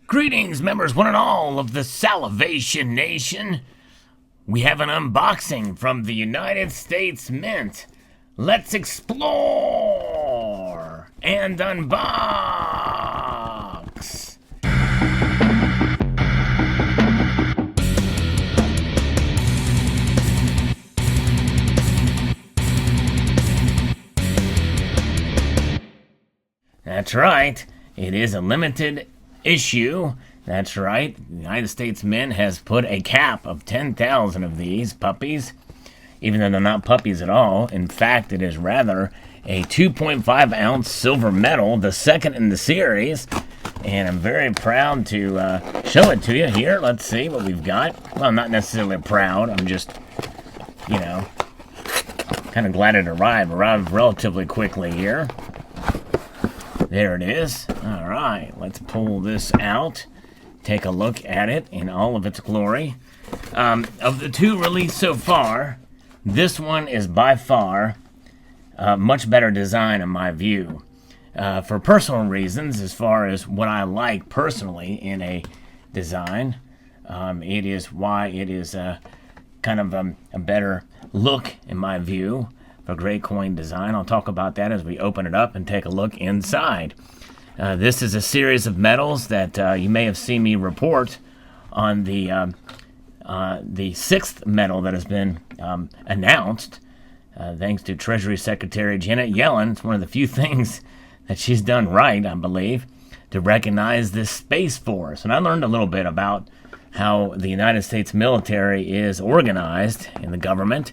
Greetings, members one and all of the Salivation Nation. We have an unboxing from the United States Mint. Let's explore and unbox. That's right, it is a limited issue. That's right, the United States Mint has put a cap of 10,000 of these puppies, even though they're not puppies at all. In fact, it is rather a 2.5 ounce silver medal, the second in the series, and I'm very proud to show it to you here. Let's see what we've got. Well, I'm not necessarily proud, I'm just, kind of glad it arrived relatively quickly here. There it is. All right, let's pull this out. Take a look at it in all of its glory. Of the two released so far, this one is by far much better design in my view. For personal reasons, as far as what I like personally in a design, it is why it is kind of a better look in my view for Great Coin design. I'll talk about that as we open it up and take a look inside. This is a series of metals that you may have seen me report on the sixth metal that has been announced, thanks to Treasury Secretary Janet Yellen. It's one of the few things that she's done right, I believe, to recognize this Space Force. And I learned a little bit about how the United States military is organized in the government.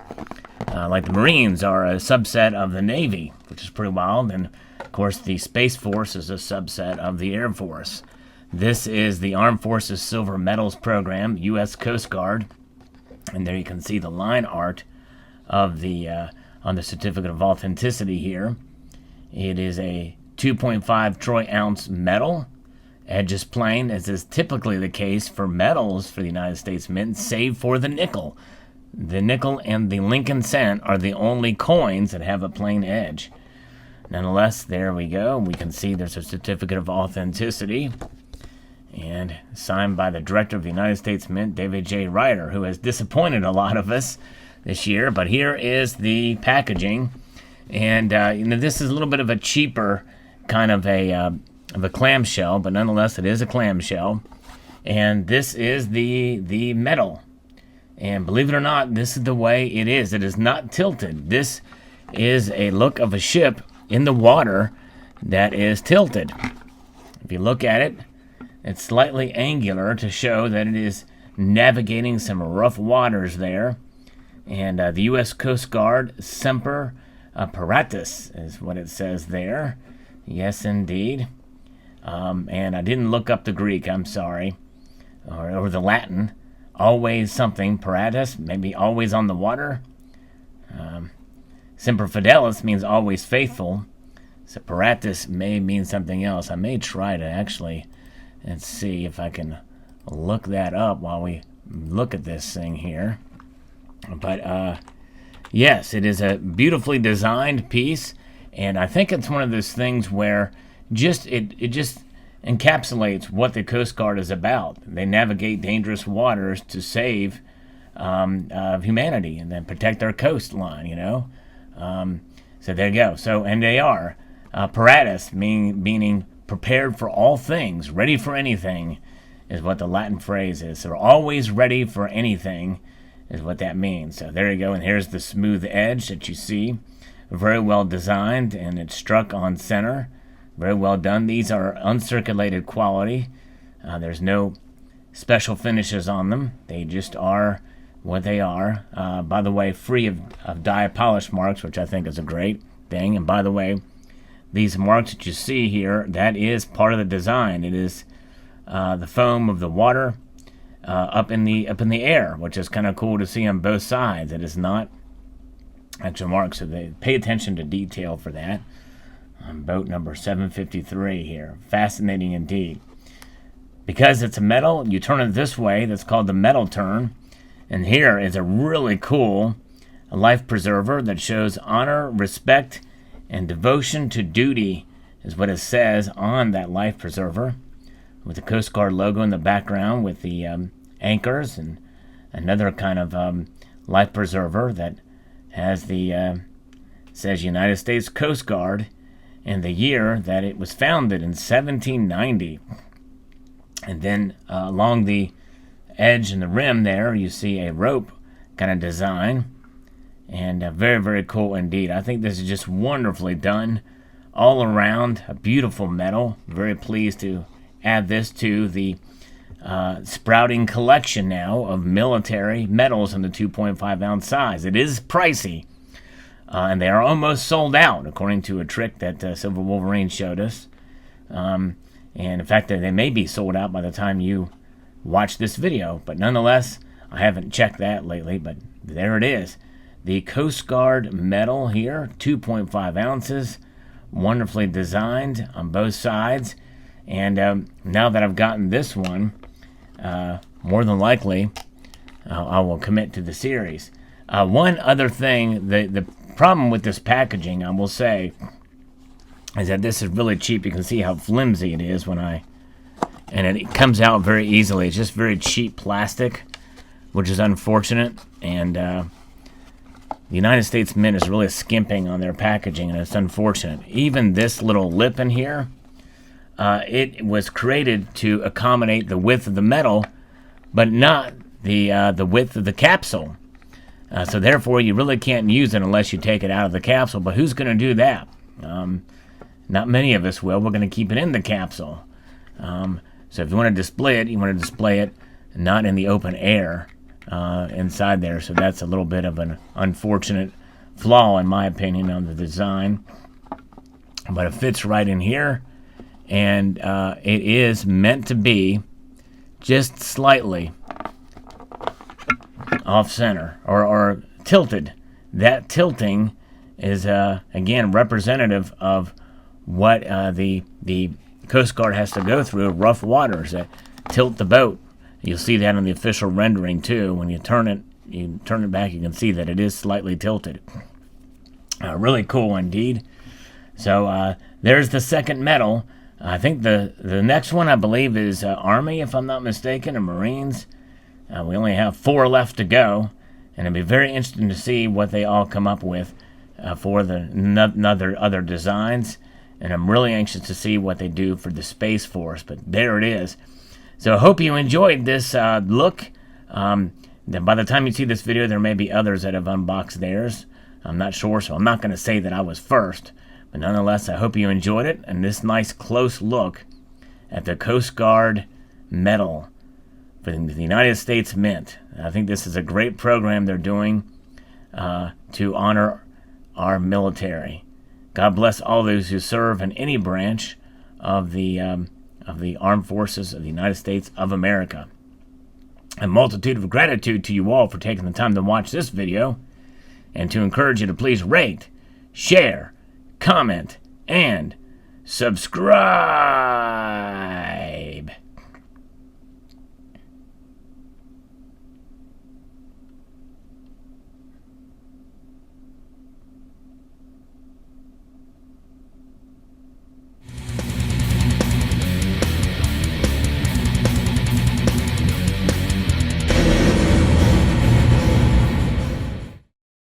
Like the Marines are a subset of the Navy, which is pretty wild, and of course the Space Force is a subset of the Air Force. This is the Armed Forces Silver Medals Program, U.S. Coast Guard, and there you can see the line art of the on the certificate of authenticity here. It is a 2.5 troy ounce metal. Edge is plain, as is typically the case for metals for the United States Mint, save for the nickel. The nickel and the Lincoln cent are the only coins that have a plain edge. Nonetheless, there we go. We can see there's a certificate of authenticity and signed by the director of the United States Mint, David J. Ryder, who has disappointed a lot of us this year. But here is the packaging. And, this is a little bit of a cheaper kind of a clamshell, but nonetheless, it is a clamshell. And this is the metal. And believe it or not, this is the way it is. It is not tilted. This is a look of a ship in the water that is tilted. If you look at it, it's slightly angular to show that it is navigating some rough waters there. And the U.S. Coast Guard Semper Paratus is what it says there. Yes, indeed. And I didn't look up the Greek, I'm sorry, or the Latin. Always something, paratus, maybe always on the water. Semper Fidelis means always faithful. So paratus may mean something else. I may try to actually, let's see if I can look that up while we look at this thing here. But yes, it is a beautifully designed piece, and I think it's one of those things where it just encapsulates what the Coast Guard is about. They navigate dangerous waters to save humanity and then protect our coastline, So there you go. So, and they are. Paratus, meaning prepared for all things, ready for anything, is what the Latin phrase is. So they're always ready for anything is what that means. So there you go. And here's the smooth edge that you see. Very well designed, and it's struck on center. Very well done. These are uncirculated quality. There's no special finishes on them. They just are what they are. By the way, free of dye polish marks, which I think is a great thing. And by the way, these marks that you see here, that is part of the design. It is the foam of the water up in the air, which is kind of cool to see on both sides. It is not actual marks, so they pay attention to detail for that. On boat number 753 here. Fascinating indeed. Because it's a metal, you turn it this way. That's called the metal turn. And here is a really cool life preserver that shows honor, respect, and devotion to duty, is what it says on that life preserver. with the Coast Guard logo in the background with the anchors, and another kind of life preserver that has the says United States Coast Guard and the year that it was founded in 1790. And then along the edge and the rim there, you see a rope kind of design, and very, very cool indeed. I think this is just wonderfully done all around. A beautiful metal. Very pleased to add this to the sprouting collection now of military metals in the 2.5 ounce size. It is pricey, and they are almost sold out, according to a trick that Silver Wolverine showed us. And in fact, they may be sold out by the time you watch this video. But nonetheless, I haven't checked that lately, but there it is. The Coast Guard metal here, 2.5 ounces, wonderfully designed on both sides. And now that I've gotten this one, more than likely, I will commit to the series. One other thing, the problem with this packaging, I will say, is that this is really cheap. You can see how flimsy it is and it comes out very easily. It's just very cheap plastic, which is unfortunate. And the United States Mint is really skimping on their packaging, and it's unfortunate. Even this little lip in here, it was created to accommodate the width of the metal, but not the width of the capsule. So therefore, you really can't use it unless you take it out of the capsule. But who's going to do that? Not many of us will. We're going to keep it in the capsule. So if you want to display it, you want to display it not in the open air inside there. So that's a little bit of an unfortunate flaw, in my opinion, on the design. But it fits right in here. And it is meant to be just slightly off-center or tilted. That tilting is, again, representative of what the Coast Guard has to go through, rough waters that tilt the boat. You'll see that in the official rendering, too. When you turn it back, you can see that it is slightly tilted. Really cool, indeed. So there's the second medal. I think the next one, I believe, is Army, if I'm not mistaken, or Marines. We only have 4 left to go, and it'll be very interesting to see what they all come up with for the other designs. And I'm really anxious to see what they do for the Space Force. But there it is. So I hope you enjoyed this look. Then by the time you see this video, there may be others that have unboxed theirs. I'm not sure, so I'm not going to say that I was first. But nonetheless, I hope you enjoyed it, and this nice close look at the Coast Guard medal for the United States Mint. I think this is a great program they're doing to honor our military. God bless all those who serve in any branch of the armed forces of the United States of America. A multitude of gratitude to you all for taking the time to watch this video, and to encourage you to please rate, share, comment, and subscribe.